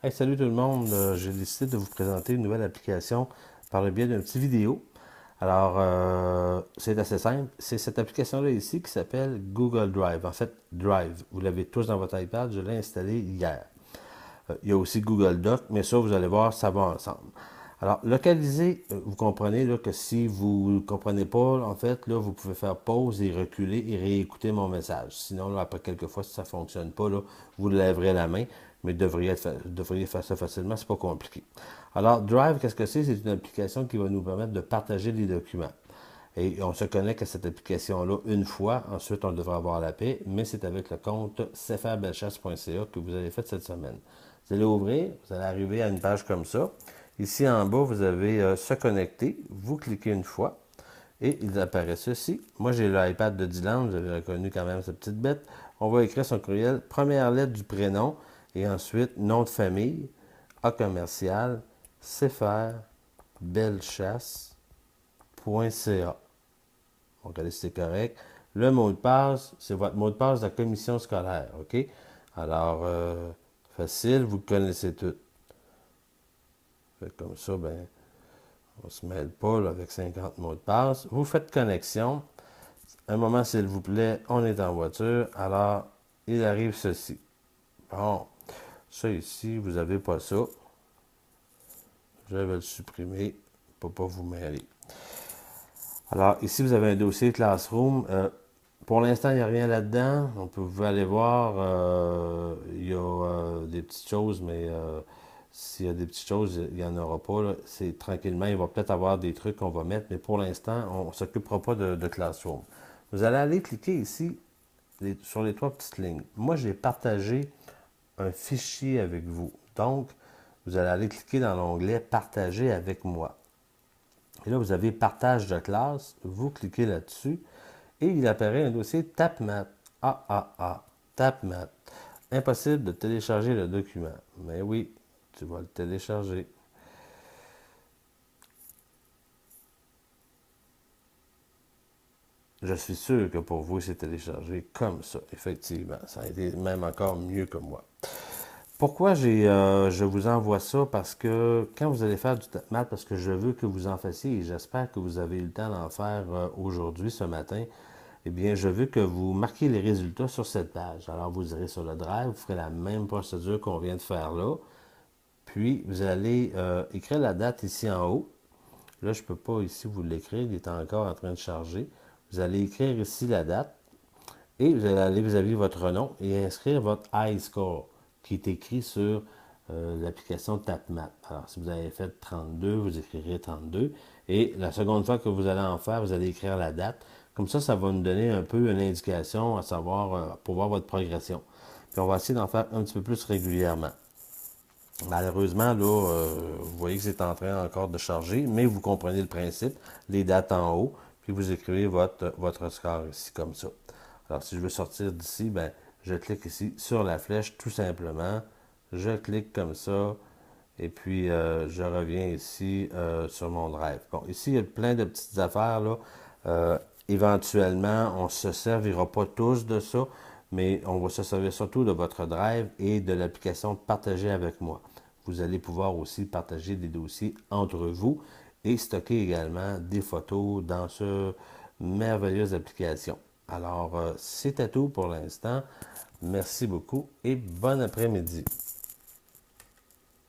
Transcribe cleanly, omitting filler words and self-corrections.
Hey, salut tout le monde. J'ai décidé de vous présenter une nouvelle application par le biais d'une petite vidéo. Alors, c'est assez simple. C'est cette application-là ici qui s'appelle Google Drive. En fait, Drive. Vous l'avez tous dans votre iPad. Je l'ai installé hier. Il y a aussi Google Doc, mais ça, vous allez voir, ça va ensemble. Alors, localiser, vous comprenez là, que si vous ne comprenez pas, en fait, là, vous pouvez faire pause et reculer et réécouter mon message. Sinon, là, après quelques fois, si ça ne fonctionne pas, là, vous lèverez la main, mais devriez faire ça facilement, c'est pas compliqué. Alors, Drive, qu'est-ce que c'est? C'est une application qui va nous permettre de partager des documents. Et on se connecte à cette application-là une fois, ensuite on devra avoir la paix, mais c'est avec le compte cfrbellechasse.ca que vous avez fait cette semaine. Vous allez ouvrir, vous allez arriver à une page comme ça. Ici en bas, vous avez se connecter. Vous cliquez une fois et il apparaît ceci. Moi, j'ai l'iPad de Dylan, vous avez reconnu quand même cette petite bête. On va écrire son courriel, première lettre du prénom et ensuite nom de famille, A commercial, cfrbellechasse.ca. Regardez si c'est correct. Le mot de passe, c'est votre mot de passe de la commission scolaire, OK? Alors, facile, vous le connaissez tout. Fait comme ça, ben, on ne se mêle pas là, avec 50 mots de passe. Vous faites connexion. Un moment, s'il vous plaît, on est en voiture. Alors, il arrive ceci. Bon, ça ici, vous n'avez pas ça. Je vais le supprimer pour ne pas vous mêler. Alors, ici, vous avez un dossier Classroom. Pour l'instant, il n'y a rien là-dedans. On peut vous aller voir. Il y a des petites choses, mais s'il y a des petites choses, il n'y en aura pas. Là. C'est tranquillement. Il va peut-être avoir des trucs qu'on va mettre, mais pour l'instant, on ne s'occupera pas de Classroom. Vous allez aller cliquer ici sur les trois petites lignes. Moi, j'ai partagé un fichier avec vous. Donc, vous allez aller cliquer dans l'onglet Partager avec moi. Et là, vous avez Partage de classe. Vous cliquez là-dessus. Et il apparaît un dossier TapMat. TapMat. Impossible de télécharger le document. Mais oui, tu vas le télécharger. Je suis sûr que pour vous, c'est téléchargé comme ça, effectivement. Ça a été même encore mieux que moi. Pourquoi je vous envoie ça? Parce que quand vous allez faire du TapMat, parce que je veux que vous en fassiez, et j'espère que vous avez eu le temps d'en faire aujourd'hui, ce matin, eh bien, je veux que vous marquiez les résultats sur cette page. Alors, vous irez sur le Drive, vous ferez la même procédure qu'on vient de faire là. Puis, vous allez écrire la date ici en haut. Là, je ne peux pas ici vous l'écrire, il est encore en train de charger. Vous allez écrire ici la date et vous allez aller vis-à-vis votre nom et inscrire votre iScore qui est écrit sur l'application TapMat. Alors, si vous avez fait 32, vous écrirez 32. Et la seconde fois que vous allez en faire, vous allez écrire la date. Comme ça va nous donner un peu une indication à savoir, pour voir votre progression. Puis on va essayer d'en faire un petit peu plus régulièrement. Malheureusement, là, vous voyez que c'est en train encore de charger, mais vous comprenez le principe, les dates en haut, puis vous écrivez votre score ici comme ça. Alors, si je veux sortir d'ici, ben, je clique ici sur la flèche, tout simplement. Je clique comme ça, et puis je reviens ici sur mon drive. Bon, ici, il y a plein de petites affaires, là. Éventuellement, on ne se servira pas tous de ça, mais on va se servir surtout de votre drive et de l'application Partager avec moi. Vous allez pouvoir aussi partager des dossiers entre vous et stocker également des photos dans ce merveilleuse application. Alors, c'est à tout pour l'instant. Merci beaucoup et bon après-midi.